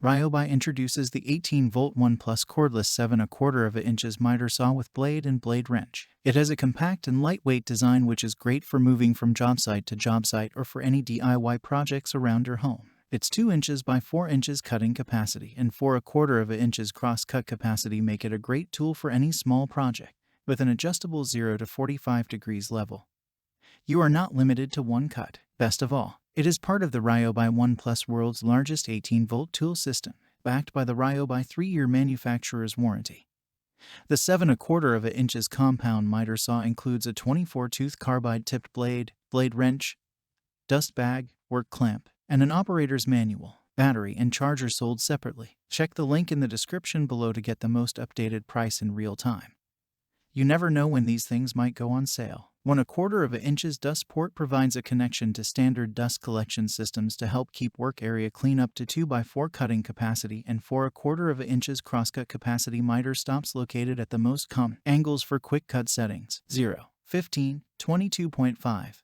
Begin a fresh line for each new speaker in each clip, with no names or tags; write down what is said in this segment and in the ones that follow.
Ryobi introduces the 18-volt 1 Plus cordless 7/4 miter saw with blade and blade wrench. It has a compact and lightweight design which is great for moving from job site to job site or for any DIY projects around your home. Its 2 inches by 4 inches cutting capacity and 4/4 inches cross-cut capacity make it a great tool for any small project, with an adjustable 0 to 45 degrees level. You are not limited to one cut. Best of all, it is part of the Ryobi 1 Plus, world's largest 18-volt tool system, backed by the Ryobi 3-year manufacturer's warranty. The 7/4 compound miter saw includes a 24-tooth carbide-tipped blade, blade wrench, dust bag, work clamp, and an operator's manual. Battery and charger sold separately. Check the link in the description below to get the most updated price in real time. You never know when these things might go on sale. 1/4 dust port provides a connection to standard dust collection systems to help keep work area clean. Up to 2x4 cutting capacity and 4/4 crosscut capacity. Miter stops located at the most common angles for quick cut settings: 0, 15, 22.5,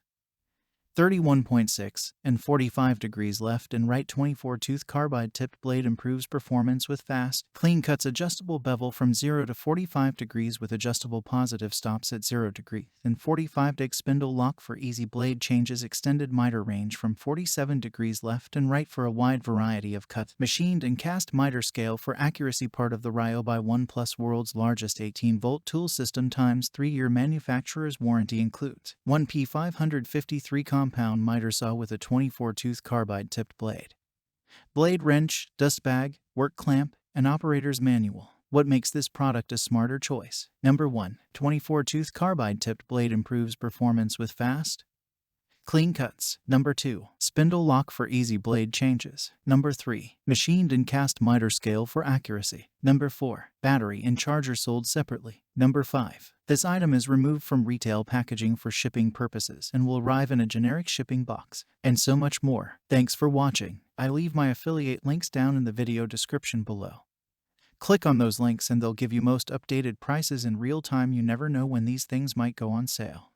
31.6, and 45 degrees. Left and right 24-tooth carbide-tipped blade improves performance with fast, clean cuts. Adjustable bevel from 0 to 45 degrees with adjustable positive stops at 0 degrees and 45 deg. Spindle lock for easy blade changes. Extended miter range from 47 degrees left and right for a wide variety of cuts. Machined and cast miter scale for accuracy. Part of the Ryobi 1 Plus, world's largest 18-volt tool system times 3-year manufacturer's warranty includes 1 P553 compound miter saw with a 24-tooth carbide-tipped blade, blade wrench, dust bag, work clamp, and operator's manual. What makes this product a smarter choice? Number 1. 24-tooth carbide-tipped blade improves performance with fast, clean cuts. Number 2. Spindle lock for easy blade changes. Number 3. Machined and cast miter scale for accuracy. Number 4. Battery and charger sold separately. Number 5. This item is removed from retail packaging for shipping purposes and will arrive in a generic shipping box. And so much more. Thanks for watching. I leave my affiliate links down in the video description below. Click on those links and they'll give you most updated prices in real time. You never know when these things might go on sale.